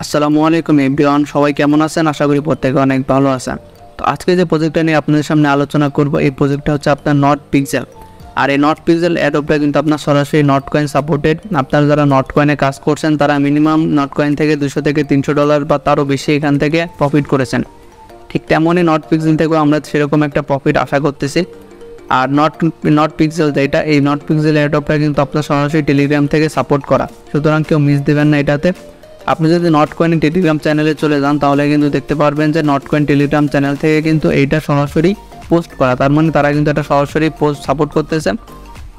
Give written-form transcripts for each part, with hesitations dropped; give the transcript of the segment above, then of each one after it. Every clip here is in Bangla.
আসসালামু আলাইকুম এভরিওয়ান, সবাই কেমন আছেন? আশা করি প্রত্যেকে অনেক ভালো আছেন। তো আজকে যে প্রজেক্টটা নিয়ে আপনাদের সামনে আলোচনা করব, এই প্রজেক্টটা হচ্ছে আপনার নট পিক্সেল। আর এই নট পিক্সেল অ্যাডবটা কিন্তু আপনার সরাসরি নট কয়েন সাপোর্টেড। আপনারা যারা নট কয়েনে কাজ করছেন তারা মিনিমাম নট কয়েন থেকে $200 থেকে $300 বা তারও বেশি এখান থেকে প্রফিট করেছেন। ঠিক তেমনই নট পিক্সেল থেকেও আমরা সেরকম একটা প্রফিট আশা করতেছি। আর নট পিক্সেল যেটা, এই নট পিক্সেল অ্যাডবটা কিন্তু আপনার সরাসরি টেলিগ্রাম থেকে সাপোর্ট করা, সুতরাং কেউ মিস দেবেন না এটাতে। আপনি যদি নট কয়েন টেলিগ্রাম চ্যানেলে চলে যান তাহলে কিন্তু দেখতে পারবেন যে নট কয়েন টেলিগ্রাম চ্যানেল থেকে কিন্তু এইটা সরাসরি পোস্ট করা, তার মানে তারা কিন্তু এটা সরাসরি পোস্ট সাপোর্ট করতেছে।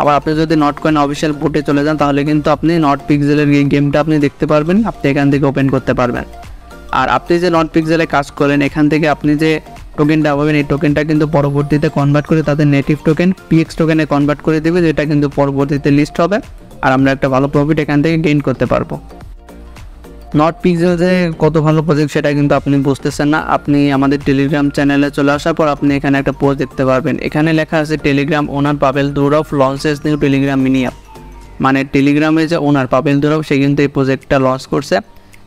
আবার আপনি যদি নট কয়েন অফিসিয়াল বোটে চলে যান তাহলে কিন্তু আপনি নট পিক্সেলের এই গেমটা আপনি দেখতে পারবেন, আপনি এখান থেকে ওপেন করতে পারবেন। আর আপনি যে নট পিক্সেলে কাজ করেন এখান থেকে আপনি যে টোকেনটা পাবেন, এই টোকেনটা কিন্তু পরবর্তীতে কনভার্ট করে তাদের নেটিভ টোকেন PX টোকেনে কনভার্ট করে দেবে, যেটা কিন্তু পরবর্তীতে লিস্ট হবে আর আমরা একটা ভালো প্রফিট এখান থেকে গেইন করতে পারবো। নট পিক্সেল যে কত ভালো প্রজেক্ট সেটা কিন্তু আপনি বুঝতেছেন না। আপনি আমাদের টেলিগ্রাম চ্যানেলে চলে আসার পর আপনি এখানে একটা পোস্ট দেখতে পারবেন, এখানে লেখা আছে Telegram owner Pavel Durov launches new Telegram mini app. মানে টেলিগ্রামের যে ওনার পাভেল দুরভ সে কিন্তু এই প্রজেক্টটা লঞ্চ করছে।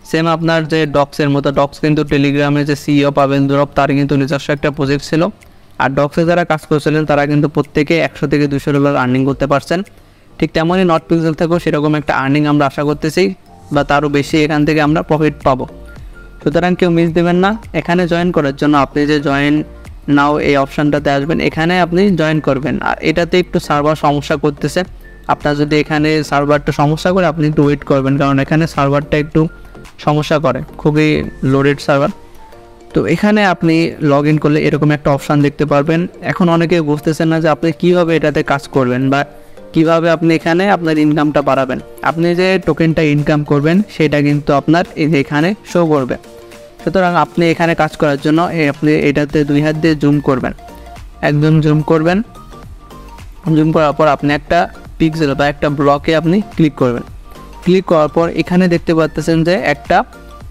সেম আপনার যে ডক্সের মতো, ডক্স কিন্তু টেলিগ্রামের যে CEO পাভেল দুরভ তার কিন্তু নিজস্ব একটা প্রজেক্ট ছিল। আর ডক্সে যারা কাজ করছিলেন তারা কিন্তু প্রত্যেকে $100 থেকে $200 আর্নিং করতে পারছেন। ঠিক তেমনই নট পিক্সেল থেকেও সেরকম একটা আর্নিং আমরা আশা করতেছি বা তারও বেশি এখান থেকে আমরা প্রফিট পাবো। সুতরাং কেউ মিস দেবেন না। এখানে জয়েন করার জন্য আপনি যে জয়েন নাও এই অপশানটাতে আসবেন, এখানে আপনি জয়েন করবেন। আর এটাতে একটু সার্ভার সমস্যা করতেছে, আপনার যদি এখানে সার্ভারটা সমস্যা করে আপনি একটু ওয়েট করবেন, কারণ এখানে সার্ভারটা একটু সমস্যা করে, খুবই লোডেড সার্ভার। তো এখানে আপনি লগ ইন করলে এরকম একটা অপশান দেখতে পারবেন। এখন অনেকে বুঝতেছেন না যে আপনি কীভাবে এটাতে কাজ করবেন বা কিভাবে আপনি এখানে আপনার ইনকামটা বাড়াবেন। আপনি যে টোকেনটা ইনকাম করবেন সেটা কিন্তু আপনার এই যে এখানে শো করবে। সুতরাং আপনি এখানে কাজ করার জন্য আপনি এটাতে 2 হাত দিয়ে জুম করবেন, একদম জুম করবেন। জুম করার পর আপনি একটা পিক্সেল বা একটা ব্লকে আপনি ক্লিক করবেন। ক্লিক করার পর এখানে দেখতে পাচ্ছেন যে একটা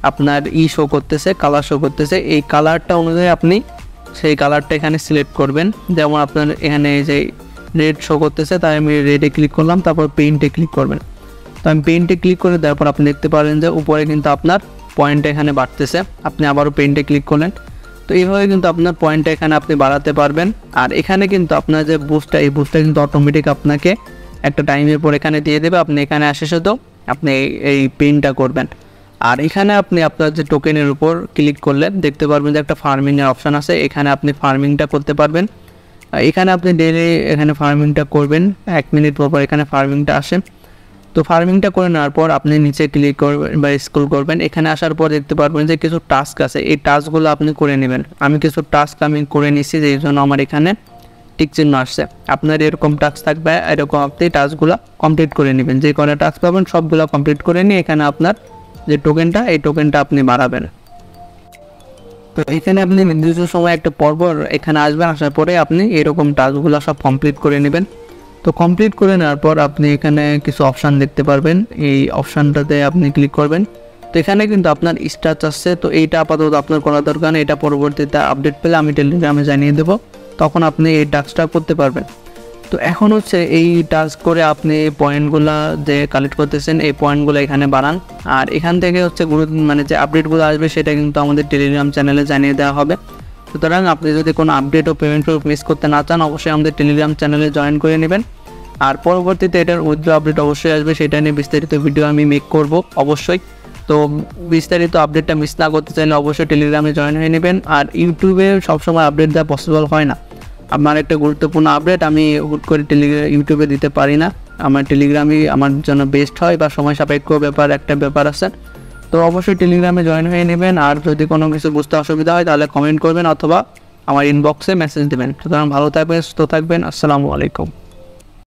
আপনার শো করতেছে, কালার শো করতেছে। এই কালারটা অনুযায়ী আপনি সেই কালারটা এখানে সিলেক্ট করবেন। যেমন আপনার এখানে যে রেড শো করতেছে তাই আমি রেডে ক্লিক করলাম, তারপর পেইন্টে ক্লিক করবেন। তো আমি পেইন্টে ক্লিক করে দেওয়ার পর আপনি দেখতে পারেন যে উপরে কিন্তু আপনার পয়েন্টটা এখানে বাড়তেছে। আপনি আবারও পেইন্টে ক্লিক করলেন। তো এইভাবে কিন্তু আপনার পয়েন্টটা এখানে আপনি বাড়াতে পারবেন। আর এখানে কিন্তু আপনার যে বুস্টটা, এই বুস্টটা কিন্তু অটোমেটিক আপনাকে একটা টাইমের পর এখানে দিয়ে দেবে। আপনি এখানে আসে শুধু আপনি এই পেইন্টটা করবেন। আর এখানে আপনি আপনার যে টোকেনের উপর ক্লিক করলে দেখতে পারবেন যে একটা ফার্মিংয়ের অপশান আছে, এখানে আপনি ফার্মিংটা করতে পারবেন। এখানে আপনি ডেইলি এখানে ফার্মিংটা করবেন, 1 মিনিট পর এখানে ফার্মিংটা আসে। তো ফার্মিংটা করে নেওয়ার পর আপনি নিচে ক্লিক করবেন বা স্ক্রল করবেন। এখানে আসার পর দেখতে পারবেন যে কিছু টাস্ক আছে, এই টাস্কগুলো আপনি করে নেবেন। আমি কিছু টাস্ক আমি করে নিচ্ছি, যেই জন্য আমার এখানে টিক চিহ্ন আসছে। আপনার এরকম টাস্ক থাকবে, এরকম আপনি টাস্কগুলো কমপ্লিট করে নেবেন। যে কটা টাস্ক পাবেন সবগুলো কমপ্লিট করে নিয়ে এখানে আপনার যে টোকেনটা, এই টোকেনটা আপনি বাড়াবেন। তো এখানে আপনি নির্দিষ্ট সময় একটা পরপর এখানে আসবেন, আসার পরে আপনি এরকম টাস্কগুলো সব কমপ্লিট করে নেবেন। তো কমপ্লিট করে নেওয়ার পর আপনি এখানে কিছু অপশান দেখতে পারবেন, এই অপশানটাতে আপনি ক্লিক করবেন। তো এখানে কিন্তু আপনার স্টার্চ আসছে, তো এইটা আপাতত আপনার করা দরকার নেই, এটা পরবর্তীতে আপডেট পেলে আমি টেলিগ্রামে জানিয়ে দেবো, তখন আপনি এই টাস্কটা করতে পারবেন। তো এখন হচ্ছে এই টাস্ক করে আপনি পয়েন্টগুলো যে কালেক্ট করতেছেন এই পয়েন্টগুলো এখানে বাড়ান। আর এখান থেকে হচ্ছে মানে যে আপডেটগুলো আসবে সেটা কিন্তু আমাদের টেলিগ্রাম চ্যানেলে জানিয়ে দেওয়া হবে। সুতরাং আপনি যদি কোনো আপডেট ও পেমেন্ট মিস করতে না চান অবশ্যই আমাদের টেলিগ্রাম চ্যানেলে জয়েন করে নেবেন। আর পরবর্তীতে এটার উইথড্র আপডেট অবশ্যই আসবে, সেটা নিয়ে বিস্তারিত ভিডিও আমি মেক করব অবশ্যই। তো বিস্তারিত আপডেটটা মিস না করতে চাইলে অবশ্যই টেলিগ্রামে জয়েন হয়ে নেবেন। আর ইউটিউবে সবসময় আপডেট দেওয়া পসিবল হয় না, আমার একটা গুরুত্বপূর্ণ আপডেট আমি হুট করে ইউটিউবে দিতে পারি না। আমার টেলিগ্রামই আমার জন্য বেস্ট হয় বা সময় সাপেক্ষ একটা ব্যাপার আছে। তো অবশ্যই টেলিগ্রামে জয়েন হয়ে নেবেন। আর যদি কোনো কিছু বুঝতে অসুবিধা হয় তাহলে কমেন্ট করবেন অথবা আমার ইনবক্সে মেসেজ দেবেন। সুতরাং ভালো থাকবেন, সুস্থ থাকবেন। আসসালামু আলাইকুম।